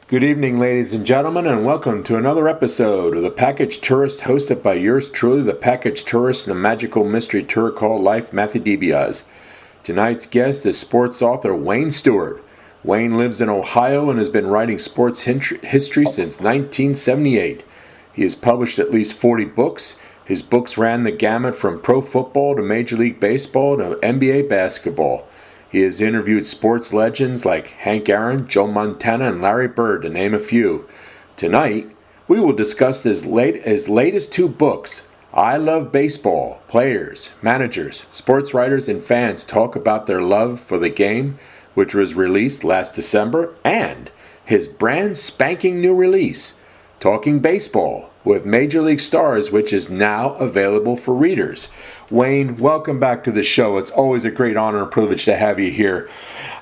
Good evening, ladies and gentlemen, and welcome to another episode of The Package Tourist, hosted by yours truly, the Package Tourist, and the magical mystery tour called Life, Matthew DiBiase. Tonight's guest is sports author Wayne Stewart. Wayne lives in Ohio and has been writing sports history since 1978. He has published at least 40 books. His books ran the gamut from pro football to Major League Baseball to NBA basketball. He has interviewed sports legends like Hank Aaron, Joe Montana, and Larry Bird, to name a few. Tonight, we will discuss his latest two books. I Love Baseball. Players, managers, sports writers, and fans talk about their love for the game, which was released last December, and his brand spanking new release, Talking Baseball with Major League Stars, which is now available for readers. Wayne, welcome back to the show. It's always a great honor and privilege to have you here.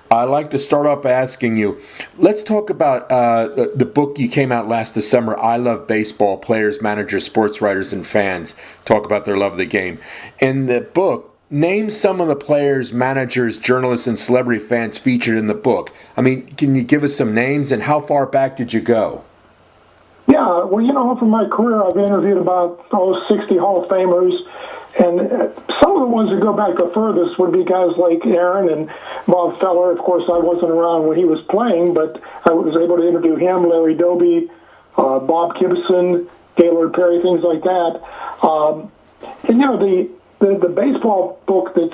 I'd like to start off by asking you, let's talk about the book you came out last December, I Love Baseball. Players, managers, sports writers, and fans talk about their love of the game. In the book, name some of the players, managers, journalists, and celebrity fans featured in the book. I mean, can you give us some names, and how far back did you go? Yeah, well, for my career, I've interviewed about 60 Hall of Famers, and some of the ones that go back the furthest would be guys like Aaron and Bob Feller. Of course, I wasn't around when he was playing, but I was able to interview him, Larry Doby, Bob Gibson, Gaylord Perry, things like that. The baseball book that's,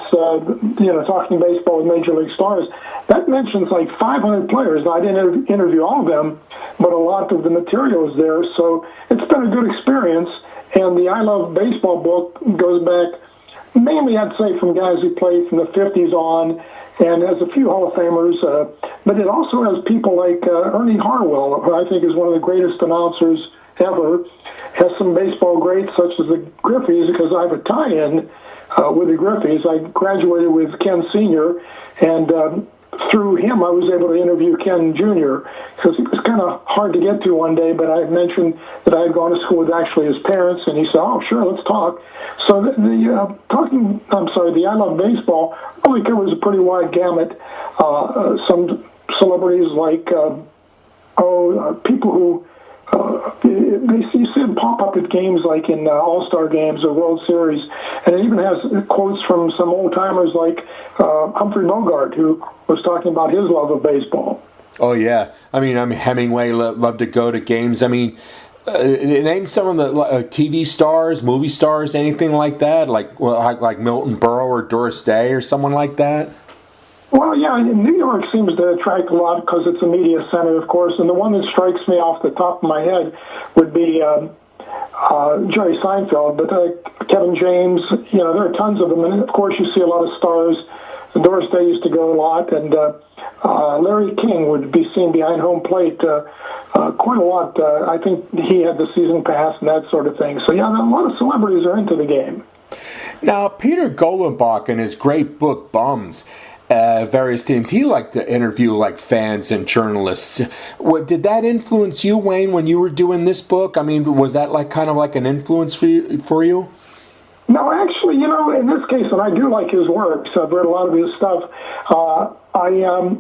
Talking Baseball with Major League Stars, that mentions like 500 players. Now, I didn't interview all of them, but a lot of the material is there. So it's been a good experience. And the I Love Baseball book goes back mainly, I'd say, from guys who played from the 50s on, and has a few Hall of Famers. But it also has people like Ernie Harwell, who I think is one of the greatest announcers ever. Has some baseball greats such as the Griffeys, because I have a tie-in with the Griffeys. I graduated with Ken Sr., and through him I was able to interview Ken Jr., because it was kind of hard to get to one day, but I mentioned that I had gone to school with actually his parents, and he said, oh, sure, let's talk. So the I Love Baseball really covers a pretty wide gamut. Some celebrities like, people who you see them pop up at games like in All-Star games or World Series, and it even has quotes from some old-timers like Humphrey Bogart, who was talking about his love of baseball. Oh, yeah. I mean Hemingway loved to go to games. I mean, name some of the TV stars, movie stars, anything like that, like Milton Berle or Doris Day or someone like that? Well, yeah, New York seems to attract a lot because it's a media center, of course, and the one that strikes me off the top of my head would be Jerry Seinfeld, but Kevin James, there are tons of them, and of course you see a lot of stars. Doris Day used to go a lot, and Larry King would be seen behind home plate quite a lot. I think he had the season pass and that sort of thing. So, yeah, a lot of celebrities are into the game. Now, Peter Golenbach, in his great book, Bums, various teams, he liked to interview like fans and journalists. Did that influence you, Wayne, when you were doing this book? I mean, was that kind of like an influence for you? No, actually, in this case, and I do like his works, I've read a lot of his stuff. I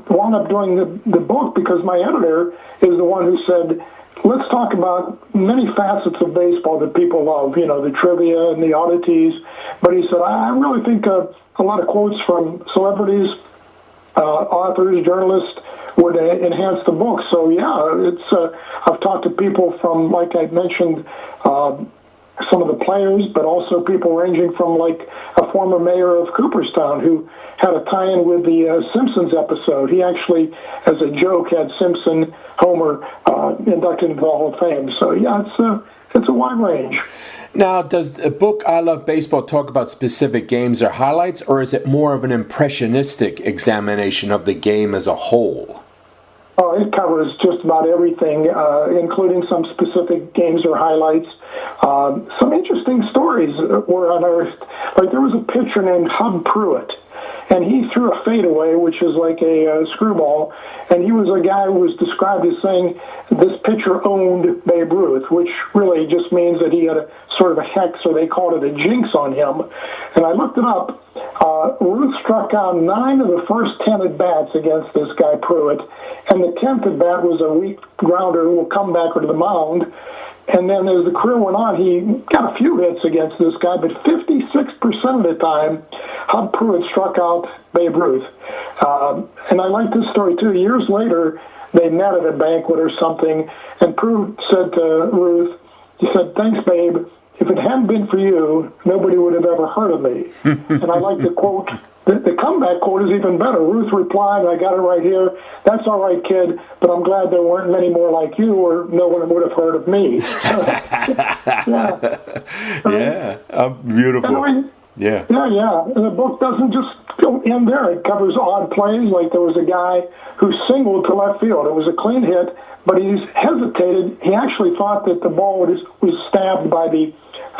wound up doing the book because my editor is the one who said, let's talk about many facets of baseball that people love, the trivia and the oddities. But he said, I really think a lot of quotes from celebrities, authors, journalists would enhance the book. So, yeah, I've talked to people from, like I mentioned, some of the players, but also people ranging from like a former mayor of Cooperstown who had a tie-in with the Simpsons episode. He actually, as a joke, had Simpson, Homer inducted into the Hall of Fame. So yeah, it's a wide range. Now, does the book I Love Baseball talk about specific games or highlights, or is it more of an impressionistic examination of the game as a whole? It covers just about everything, including some specific games or highlights. Some interesting stories were unearthed. Like there was a pitcher named Hub Pruitt, and he threw a fadeaway, which is like a screwball, and he was a guy who was described as saying this pitcher owned Babe Ruth, which really just means that he had a sort of a hex, or they called it a jinx on him. And I looked it up. Ruth struck out 9 of the first 10 at-bats against this guy Pruitt, and the 10th at-bat was a weak grounder who will come back to the mound. And then as the career went on, he got a few hits against this guy, but 56% of the time, Hub Pruitt struck out Babe Ruth. And I like this story, too. Years later, they met at a banquet or something, and Pruitt said to Ruth, he said, "Thanks, Babe. If it hadn't been for you, nobody would have ever heard of me." And I like the quote. The comeback quote is even better. Ruth replied, I got it right here, "That's all right, kid, but I'm glad there weren't many more like you, or no one would have heard of me." Beautiful. Yeah. And the book doesn't just go in there. It covers odd plays, like there was a guy who singled to left field. It was a clean hit, but he hesitated. He actually thought that the ball was stabbed by the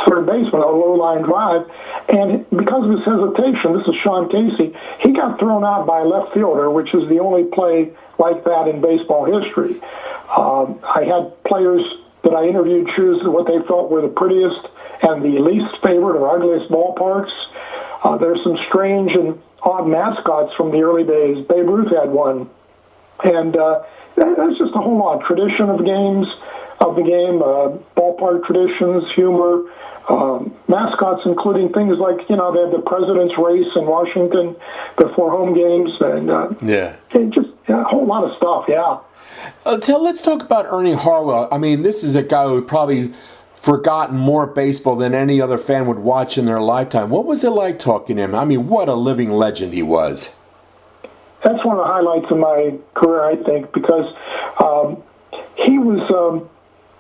third baseman, a low-line drive. And because of his hesitation, this is Sean Casey, he got thrown out by a left fielder, which is the only play like that in baseball history. I had players that I interviewed choose what they felt were the prettiest and the least favorite or ugliest ballparks. There's some strange and odd mascots from the early days. Babe Ruth had one. And that's just a whole lot. Tradition of the game, ballpark traditions, humor, mascots, including things like, they had the president's race in Washington before home games. And just a whole lot of stuff, Let's talk about Ernie Harwell. I mean, this is a guy who probably forgotten more baseball than any other fan would watch in their lifetime. What was it like talking to him? I mean, what a living legend he was. That's one of the highlights of my career, I think, because he was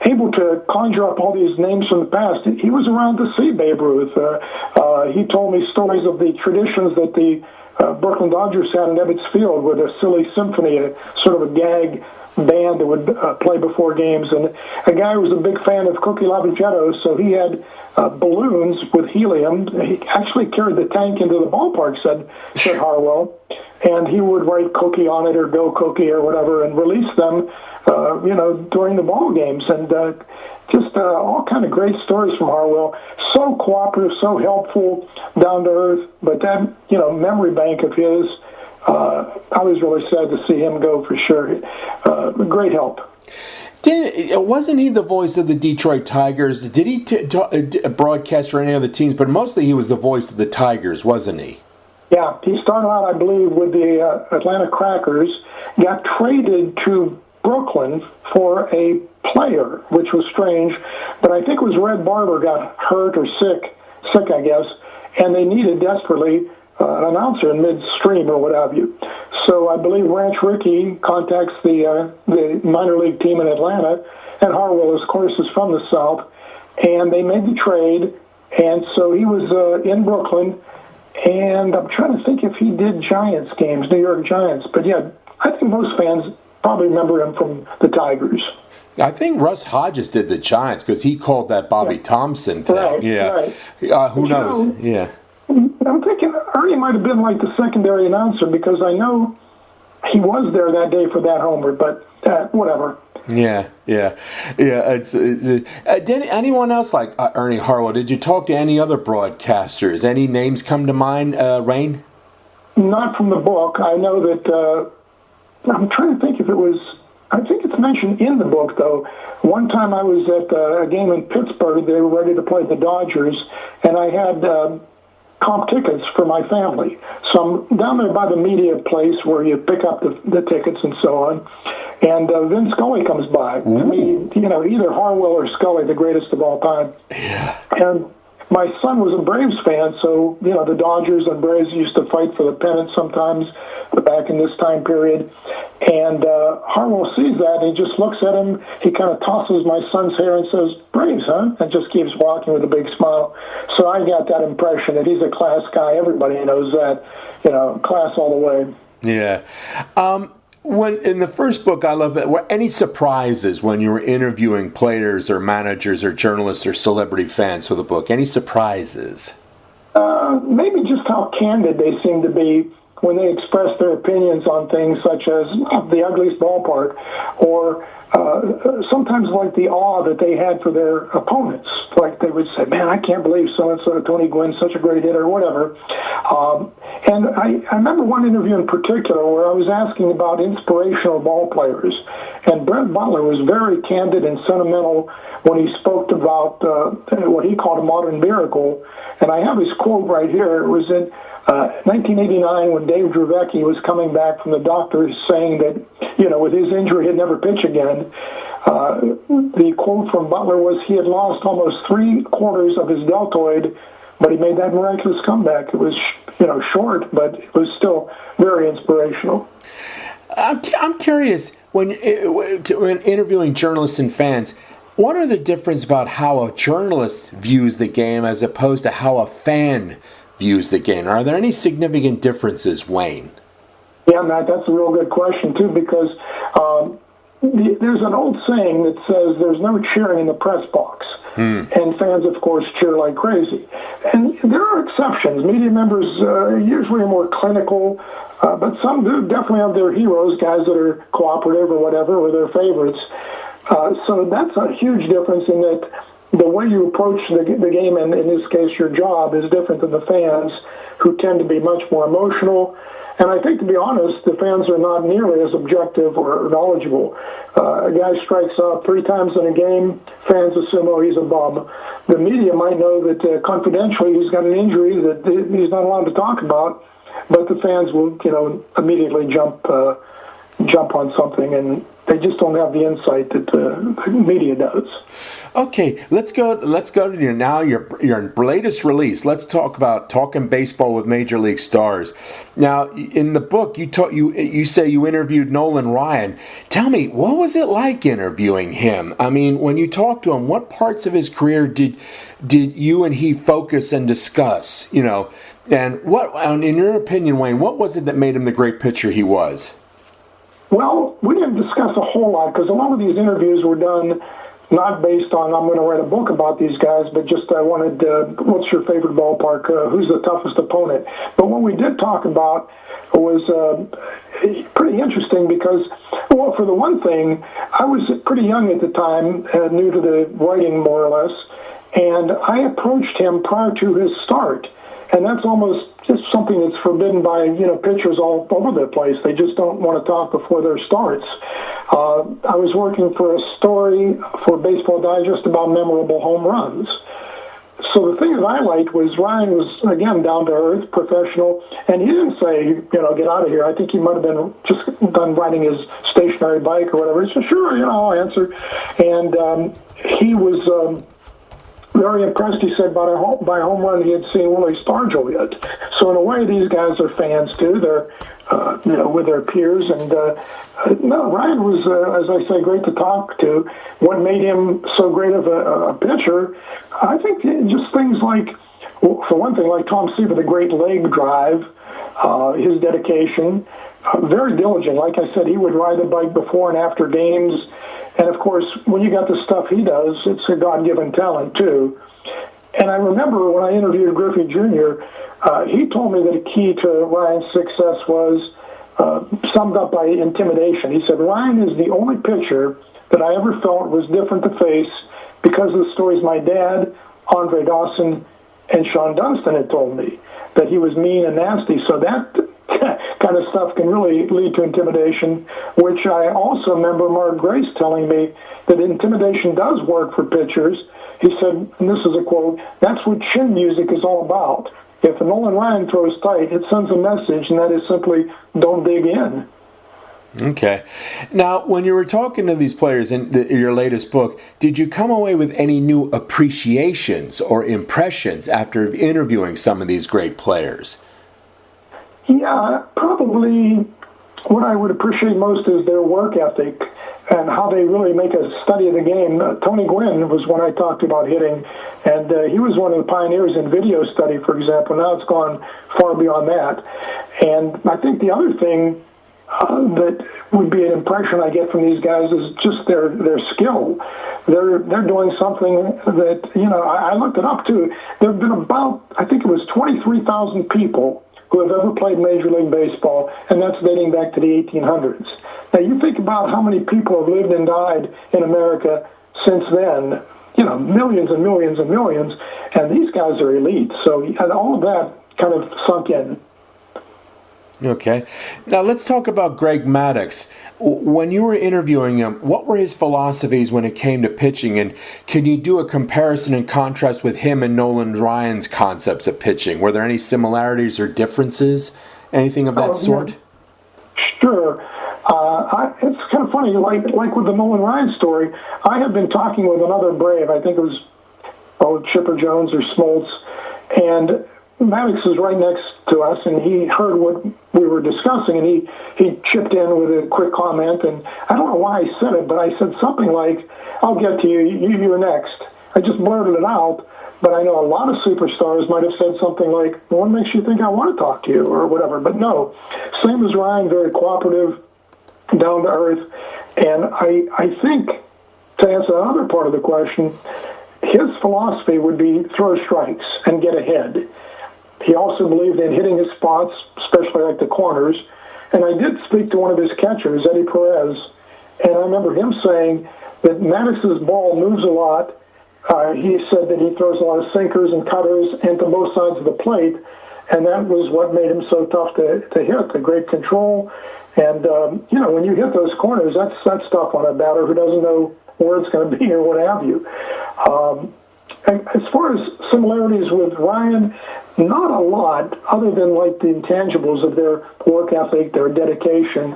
able to conjure up all these names from the past. He was around to see Babe Ruth. He told me stories of the traditions that the Brooklyn Dodgers had in Ebbets Field with a silly symphony, a sort of a gag band that would play before games. And a guy who was a big fan of Cookie Lavagetto, so he had balloons with helium. He actually carried the tank into the ballpark, said Harwell, and he would write Cookie on it or Go Cookie or whatever and release them, during the ball games. And just all kind of great stories from Harwell. So cooperative, so helpful, down to earth. But that, memory bank of his, I was really sad to see him go for sure. Great help. Wasn't he the voice of the Detroit Tigers? Did he broadcast for any other teams? But mostly he was the voice of the Tigers, wasn't he? Yeah, he started out, I believe, with the Atlanta Crackers, got traded to Brooklyn for a player, which was strange, but I think it was Red Barber got hurt or sick, I guess, and they needed desperately an announcer in midstream or what have you. So I believe Ranch Rickey contacts the minor league team in Atlanta, and Harwell, of course, is from the South, and they made the trade, and so he was in Brooklyn, and I'm trying to think if he did Giants games, New York Giants, but yeah, I think most fans probably remember him from the Tigers. I think Russ Hodges did the Giants because he called that Bobby Thompson thing. Right. Who knows? I'm thinking Ernie might have been like the secondary announcer because I know he was there that day for that homer, but whatever. Yeah. Did anyone else like Ernie Harwell? Did you talk to any other broadcasters? Any names come to mind, Rain? Not from the book. I know that. I'm trying to think if it was. I think it's mentioned in the book, though. One time I was at a game in Pittsburgh. They were ready to play the Dodgers, and I had comp tickets for my family. So I'm down there by the media place where you pick up the tickets and so on. And Vin Scully comes by. Ooh. I mean, either Harwell or Scully, the greatest of all time. Yeah. And my son was a Braves fan, so, the Dodgers and Braves used to fight for the pennant sometimes back in this time period. And Harwell sees that, and he just looks at him. He kind of tosses my son's hair and says, "Braves, huh?" And just keeps walking with a big smile. So I got that impression that he's a class guy. Everybody knows that, class all the way. Yeah. When in the first book, I love it. Any surprises when you were interviewing players or managers or journalists or celebrity fans for the book? Any surprises? Maybe just how candid they seem to be when they expressed their opinions on things such as the ugliest ballpark, or sometimes like the awe that they had for their opponents. Like they would say, man, I can't believe so-and-so, Tony Gwynn's such a great hitter, or whatever. And I remember one interview in particular where I was asking about inspirational ball players, and Brett Butler was very candid and sentimental when he spoke about what he called a modern miracle. And I have his quote right here. It was in 1989 when Dave Drevecki was coming back from the doctors saying that, with his injury, he'd never pitch again. The quote from Butler was he had lost almost 3/4 of his deltoid, but he made that miraculous comeback. It was, short, but it was still very inspirational. I'm curious, when interviewing journalists and fans, what are the differences about how a journalist views the game as opposed to how a fan views the game? Are there any significant differences, Wayne? Yeah, Matt, that's a real good question, too, because there's an old saying that says there's no cheering in the press box. And fans, of course, cheer like crazy. And there are exceptions. Media members usually are more clinical, but some do definitely have their heroes, guys that are cooperative or whatever, or their favorites. So that's a huge difference in that the way you approach the game, and in this case your job, is different than the fans, who tend to be much more emotional. And I think, to be honest, the fans are not nearly as objective or knowledgeable. A guy strikes out 3 times in a game, fans assume, oh, he's a bum. The media might know that confidentially he's got an injury that he's not allowed to talk about, but the fans will, immediately jump on something, and they just don't have the insight that the media does. Okay, let's go to your latest release. Let's talk about Talking Baseball with Major League Stars. Now, in the book, you say you interviewed Nolan Ryan. Tell me, what was it like interviewing him? I mean, when you talked to him, what parts of his career did you and he focus and discuss? And what, in your opinion, Wayne, what was it that made him the great pitcher he was? Well, we didn't discuss a whole lot because a lot of these interviews were done not based on I'm going to write a book about these guys, but just I wanted, what's your favorite ballpark? Who's the toughest opponent? But what we did talk about was pretty interesting because, well, for the one thing, I was pretty young at the time, new to the writing more or less, and I approached him prior to his start. And that's almost just something that's forbidden by, pitchers all over the place. They just don't want to talk before their starts. I was working for a story for Baseball Digest about memorable home runs. So the thing that I liked was Ryan was, again, down to earth, professional, and he didn't say, get out of here. I think he might have been just done riding his stationary bike or whatever. He said, sure, I'll answer. And he was very impressed, he said, by a home run he had seen Willie Stargell hit. So in a way, these guys are fans too. They're, with their peers. And no, Ryan was, as I say, great to talk to. What made him so great of a pitcher, I think just things like, for one thing, like Tom Seaver, the great leg drive, his dedication, very diligent. Like I said, he would ride the bike before and after games. And, of course, when you got the stuff he does, it's a God-given talent, too. And I remember when I interviewed Griffey Jr., he told me that a key to Ryan's success was summed up by intimidation. He said, Ryan is the only pitcher that I ever felt was different to face because of the stories my dad, Andre Dawson, and Sean Dunston had told me, that he was mean and nasty. So that kind of stuff can really lead to intimidation, which I also remember Mark Grace telling me that intimidation does work for pitchers. He said, and this is a quote, that's what chin music is all about. If Nolan Ryan throws tight, it sends a message, and that is simply don't dig in. Okay. Now, when you were talking to these players in your latest book, did you come away with any new appreciations or impressions after interviewing some of these great players? Yeah, probably what I would appreciate most is their work ethic and how they really make a study of the game. Tony Gwynn was one I talked about hitting, and he was one of the pioneers in video study, for example. Now it's gone far beyond that. And I think the other thing that would be an impression I get from these guys is just their skill. They're doing something that, I looked it up too. There have been about, I think it was 23,000 people who have ever played Major League Baseball, and that's dating back to the 1800s. Now, you think about how many people have lived and died in America since then, millions and millions and millions, and these guys are elite. So and all of that kind of sunk in. Okay. Now let's talk about Greg Maddux. When you were interviewing him, what were his philosophies when it came to pitching? And can you do a comparison and contrast with him and Nolan Ryan's concepts of pitching? Were there any similarities or differences? Anything of that sort? Yeah. Sure. It's kind of funny, like with the Nolan Ryan story, I have been talking with another Brave, I think it was Chipper Jones or Smoltz, and Maddux is right next to us, and he heard what we were discussing, and he chipped in with a quick comment, and I don't know why I said it, but I said something like, "I'll get to you, you're next." I just blurted it out, but I know a lot of superstars might have said something like, "Well, what makes you think I want to talk to you?" or whatever, but no. Same as Ryan, very cooperative, down to earth, and I think, to answer the other part of the question, his philosophy would be throw strikes and get ahead. He also believed in hitting his spots, especially like the corners. And I did speak to one of his catchers, Eddie Perez, and I remember him saying that Maddox's ball moves a lot. He said that he throws a lot of sinkers and cutters into both sides of the plate, and that was what made him so tough to hit, the great control. And, when you hit those corners, that's tough on a batter who doesn't know where it's going to be or what have you. As far as similarities with Ryan, not a lot, other than like the intangibles of their work ethic, their dedication,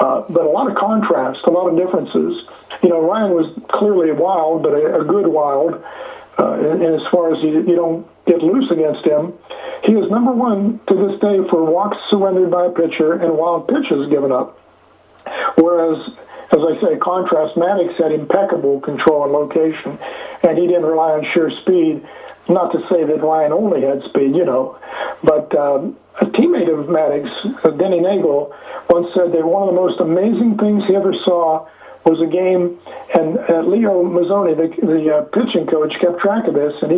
but a lot of contrast, a lot of differences. Ryan was clearly wild, but a good wild. And as far as you don't get loose against him, he is number one to this day for walks surrendered by a pitcher and wild pitches given up. Whereas, as I say, contrast, Maddux had impeccable control and location, and he didn't rely on sheer speed. Not to say that Ryan only had speed, but a teammate of Maddux, Denny Nagel, once said that one of the most amazing things he ever saw was a game, and Leo Mazzoni, the pitching coach, kept track of this, and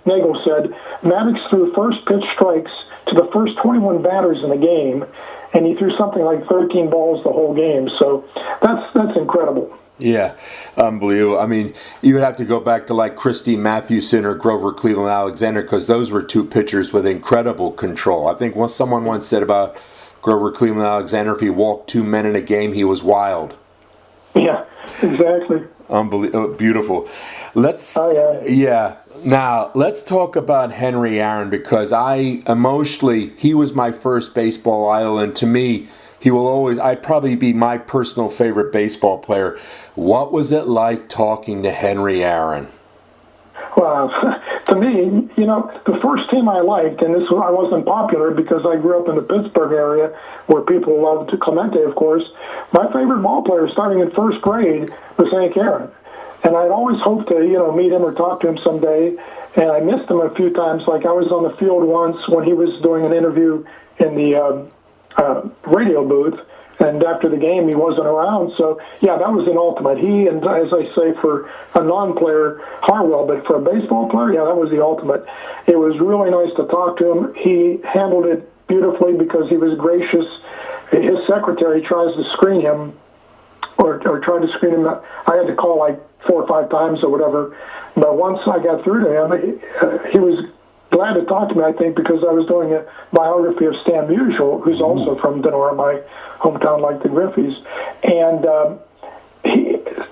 Nagel said, Maddux threw first pitch strikes to the first 21 batters in the game, and he threw something like 13 balls the whole game. So that's incredible. Yeah, unbelievable. I mean, you would have to go back to like Christy Mathewson or Grover Cleveland Alexander, because those were two pitchers with incredible control. I think someone once said about Grover Cleveland Alexander, if he walked two men in a game, he was wild. Yeah, exactly. Unbelievable, beautiful. Now, let's talk about Henry Aaron, because he was my first baseball idol, and to me, I'd probably be my personal favorite baseball player. What was it like talking to Henry Aaron? Well, to me, the first team I liked, and I wasn't popular because I grew up in the Pittsburgh area where people loved Clemente, of course. My favorite ball player starting in first grade was Hank Aaron. And I'd always hoped to, meet him or talk to him someday. And I missed him a few times. Like I was on the field once when he was doing an interview in the radio booth, and after the game he wasn't around. So yeah, that was an ultimate. He, and as I say, for a non-player, Harwell, but for a baseball player, yeah, that was the ultimate. It was really nice to talk to him. He handled it beautifully because he was gracious. His secretary tries to screen him, or tried to screen him. I had to call like 4 or 5 times or whatever, but once I got through to him, he was glad to talk to me, I think, because I was doing a biography of Stan Musial, who's also from Denora, my hometown, like the Griffeys. And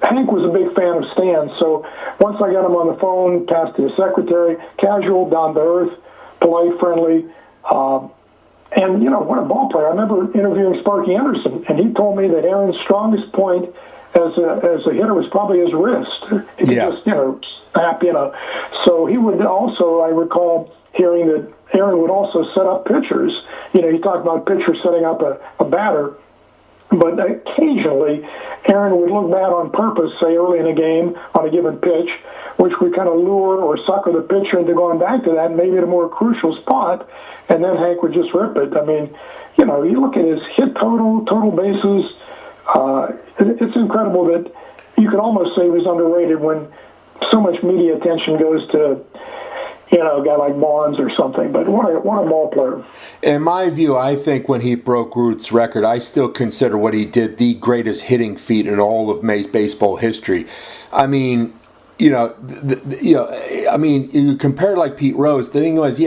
Hank was a big fan of Stan, so once I got him on the phone, passed to his secretary, casual, down to earth, polite, friendly, and, what a ball player. I remember interviewing Sparky Anderson, and he told me that Aaron's strongest point as a hitter was probably his wrist. He could just, snap, So he would also, I recall hearing that Aaron would also set up pitchers. He talked about pitchers setting up a batter, but occasionally Aaron would look bad on purpose, say early in a game on a given pitch, which would kind of lure or sucker the pitcher into going back to that, maybe at a more crucial spot, and then Hank would just rip it. I mean, you look at his hit total bases, it's incredible that you could almost say he was underrated when so much media attention goes to, a guy like Bonds or something. But what a ball player. In my view, I think when he broke Ruth's record, I still consider what he did the greatest hitting feat in all of baseball history. I mean, you compare like Pete Rose. The thing was,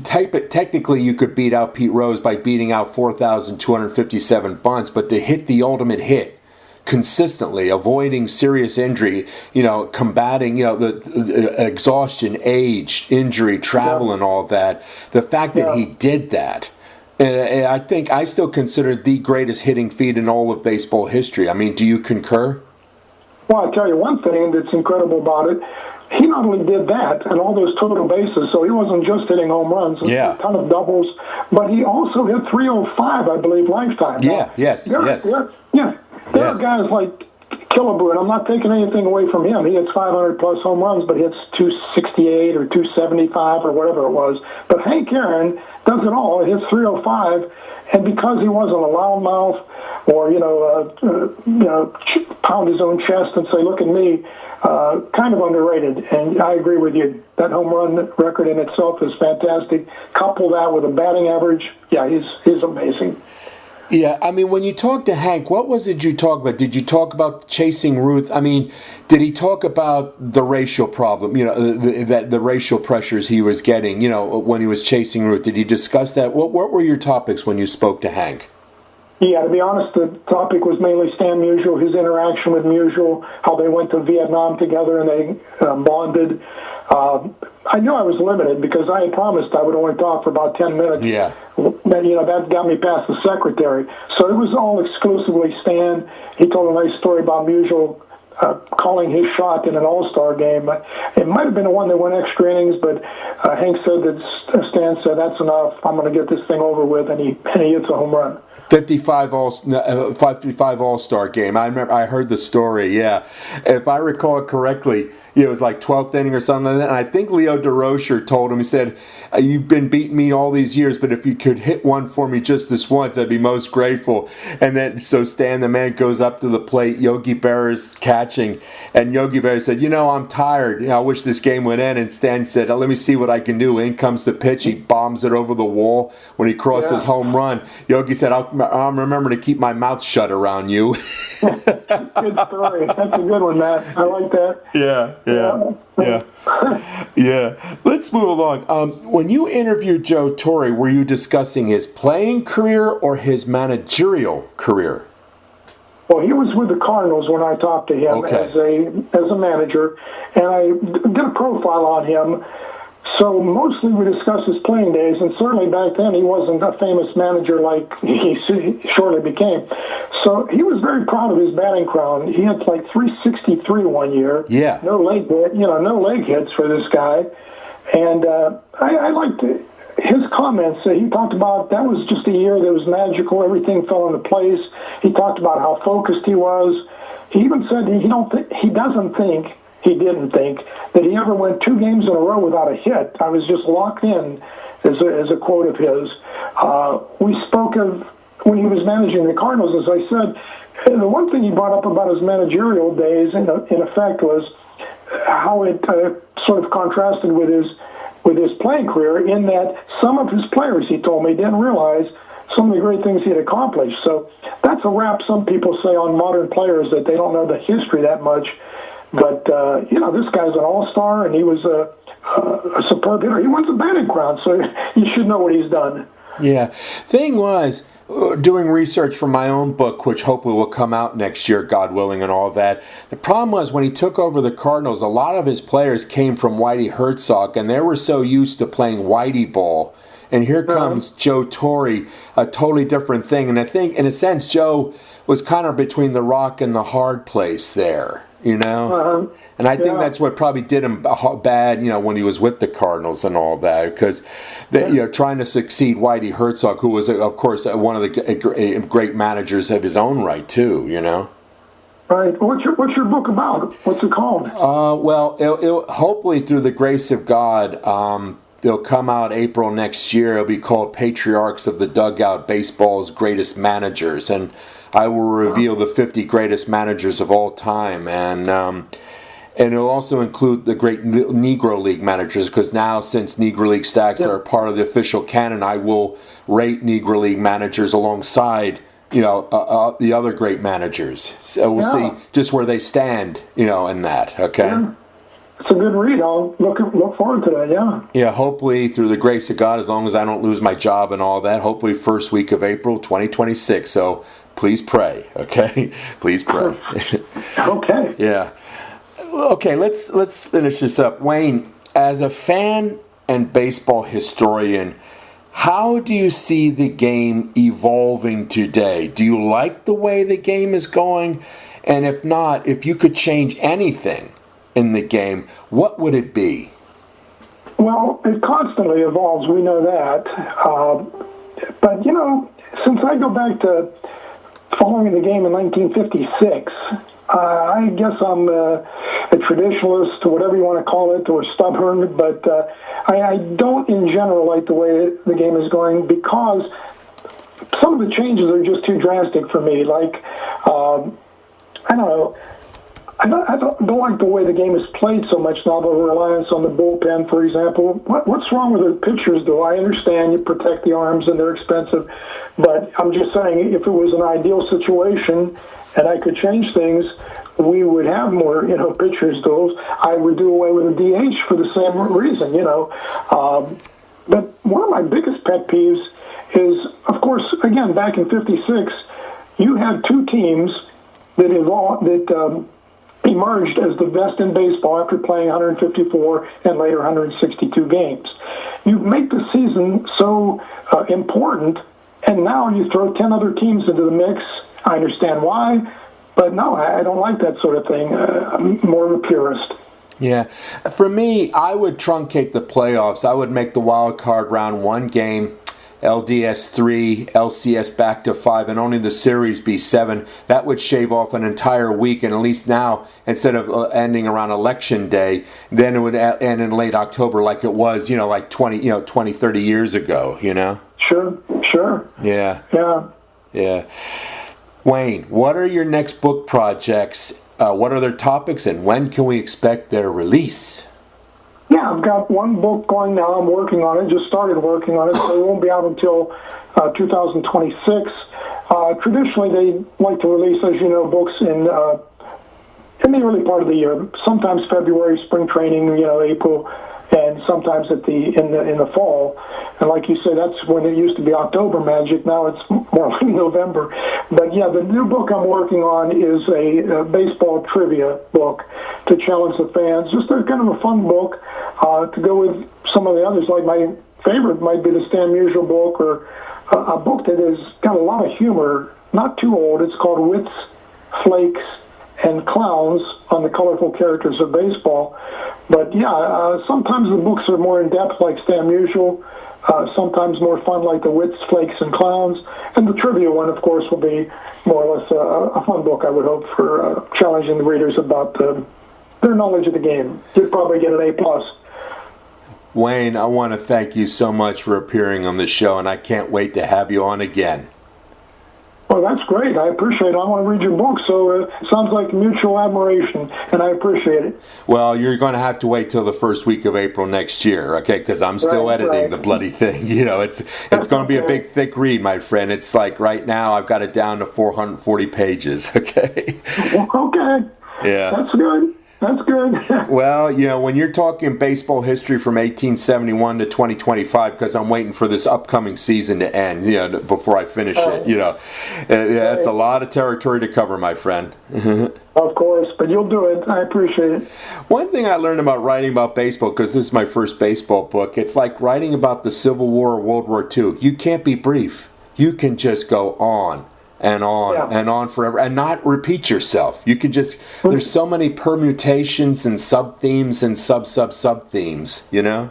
technically you could beat out Pete Rose by beating out 4,257 bunts, but to hit the ultimate hit consistently, avoiding serious injury, combating, the exhaustion, age, injury, travel, and all that. The fact that he did that, and I think I still consider the greatest hitting feat in all of baseball history. I mean, do you concur? Well, I'll tell you one thing that's incredible about it. He not only did that and all those total bases, so he wasn't just hitting home runs, a ton of doubles, but he also hit 305, I believe, lifetime. Yeah, There are guys like Killebrew, and I'm not taking anything away from him. He hits 500-plus home runs, but hits 268 or 275 or whatever it was. But Hank Aaron does it all. He hits 305, and because he wasn't a loudmouth or, pound his own chest and say, look at me, kind of underrated. And I agree with you. That home run record in itself is fantastic. Couple that with a batting average, he's amazing. Yeah, I mean, when you talked to Hank, what was it you talked about? Did you talk about chasing Ruth? I mean, did he talk about the racial problem, the racial pressures he was getting, when he was chasing Ruth? Did he discuss that? What were your topics when you spoke to Hank? Yeah, to be honest, the topic was mainly Stan Musial, his interaction with Musial, how they went to Vietnam together and they bonded. I knew I was limited because I had promised I would only talk for about 10 minutes. Yeah. That got me past the secretary. So it was all exclusively Stan. He told a nice story about Musial calling his shot in an All-Star game. It might have been the one that went extra innings, but Hank said that Stan said, that's enough. I'm going to get this thing over with, and he hits a home run. 55 All-Star game. I remember. I heard the story. Yeah, if I recall it correctly, it was like 12th inning or something like that. And I think Leo DeRocher told him. He said, "You've been beating me all these years, but if you could hit one for me just this once, I'd be most grateful." And then so Stan the man goes up to the plate. Yogi Berra's catching, and Yogi Berra said, "I'm tired. I wish this game would end." And Stan said, "Let me see what I can do." In comes the pitch. He bombs it over the wall when he crosses home run. Yogi said, I'm remembering to keep my mouth shut around you. Good story. That's a good one, Matt. I like that. Yeah. Let's move along. When you interviewed Joe Torre, were you discussing his playing career or his managerial career? Well, he was with the Cardinals when I talked to him as a manager, and I did a profile on him. So mostly we discussed his playing days, and certainly back then he wasn't a famous manager like he shortly became. So he was very proud of his batting crown. He had like 363 one year. Yeah. No leg hits for this guy. And I liked his comments. He talked about that was just a year that was magical. Everything fell into place. He talked about how focused he was. He even said he didn't think that he ever went 2 games in a row without a hit. I was just locked in, as a quote of his. We spoke of when he was managing the Cardinals, as I said, the one thing he brought up about his managerial days, in effect, was how it sort of contrasted with his playing career, in that some of his players, he told me, didn't realize some of the great things he had accomplished. So that's a rap some people say on modern players, that they don't know the history that much. But, this guy's an all-star, and he was a superb hitter. He won the batting crown, so you should know what he's done. Yeah. Thing was, doing research for my own book, which hopefully will come out next year, God willing, and all that, the problem was when he took over the Cardinals, a lot of his players came from Whitey Herzog, and they were so used to playing Whitey ball. And here comes Joe Torre, a totally different thing. And I think, in a sense, Joe was kind of between the rock and the hard place there. And I think that's what probably did him bad, when he was with the Cardinals and all that, because trying to succeed Whitey Herzog, who was, of course, one of the great managers of his own right, too, Right. What's your book about? What's it called? Well, it'll hopefully, through the grace of God, it'll come out April next year. It'll be called Patriarchs of the Dugout, Baseball's Greatest Managers, and I will reveal the 50 greatest managers of all time, and And it'll also include the great Negro League managers, because now, since Negro League stacks are part of the official canon, I will rate Negro League managers alongside, the other great managers. So we'll see just where they stand, in that. Okay. Yeah. It's a good read. I'll look forward to that, yeah. Yeah, hopefully, through the grace of God, as long as I don't lose my job and all that, hopefully first week of April 2026. So please pray, okay? Please pray. Okay. Yeah. Okay, let's finish this up. Wayne, as a fan and baseball historian, how do you see the game evolving today? Do you like the way the game is going? And if not, if you could change anything in the game, what would it be? Well, it constantly evolves. We know that. But, since I go back to following the game in 1956, I guess I'm a traditionalist, or whatever you want to call it, or stubborn, but I don't in general like the way the game is going, because some of the changes are just too drastic for me. Like, I don't know. I don't like the way the game is played so much now, the reliance on the bullpen, for example. What's wrong with the pitchers, though? I understand you protect the arms and they're expensive, but I'm just saying, if it was an ideal situation and I could change things, we would have more, pitchers duels. I would do away with the DH for the same reason, But one of my biggest pet peeves is, of course, again, back in '56, you had two teams that emerged as the best in baseball after playing 154 and later 162 games. You make the season so important, and now you throw 10 other teams into the mix. I understand why, but no, I don't like that sort of thing. I'm more of a purist. Yeah. For me, I would truncate the playoffs. I would make the wild card round one game, LDS 3, LCS back to 5, and only the series be 7. That would shave off an entire week, and at least now, instead of ending around election day, then it would end in late October like it was, like 20, 30 years ago, Sure. Yeah. Yeah. Wayne, what are your next book projects? What are their topics, and when can we expect their release? Yeah, I've got one book going now. I'm working on it. Just started working on it, so it won't be out until 2026. Traditionally, they like to release, as you know, books in the early part of the year. Sometimes February, spring training, April, and sometimes in the fall. And like you say, that's when it used to be October magic. Now it's more like November. But yeah, the new book I'm working on is a baseball trivia book to challenge the fans. Just a kind of a fun book to go with some of the others. Like my favorite might be the Stan Musial book, or a book that has got a lot of humor, not too old. It's called Wits, Flakes, and Clowns on the Colorful Characters of Baseball. But yeah, sometimes the books are more in-depth, like Stan Musial, sometimes more fun, like the Wits, Flakes, and Clowns. And the trivia one, of course, will be more or less a fun book, I would hope, for challenging the readers about their knowledge of the game. You'd probably get an A+. Wayne, I want to thank you so much for appearing on the show, and I can't wait to have you on again. Well, that's great. I appreciate it. I want to read your book, so it sounds like mutual admiration, and I appreciate it. Well, you're going to have to wait till the first week of April next year, okay? Because I'm still editing the bloody thing. It's going to be a big, thick read, my friend. It's like right now I've got it down to 440 pages, okay? Okay. Yeah. That's good. That's good. Well, when you're talking baseball history from 1871 to 2025, because I'm waiting for this upcoming season to end, before I finish it, that's a lot of territory to cover, my friend. Of course, but you'll do it. I appreciate it. One thing I learned about writing about baseball, because this is my first baseball book, it's like writing about the Civil War or World War II. You can't be brief. You can just go on and on and on forever, and not repeat yourself. You can just, there's so many permutations and sub-themes and sub-themes, Yeah.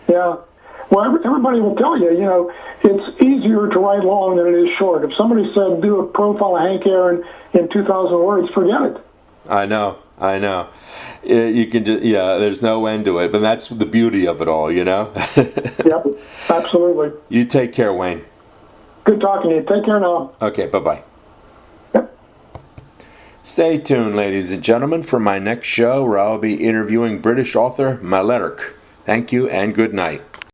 Well, everybody will tell you, it's easier to write long than it is short. If somebody said, do a profile of Hank Aaron in 2,000 words, forget it. I know. You can just, there's no end to it, but that's the beauty of it all, Yep, absolutely. You take care, Wayne. Good talking to you. Take care now. Okay, bye-bye. Yep. Stay tuned, ladies and gentlemen, for my next show where I'll be interviewing British author Malerk. Thank you and good night.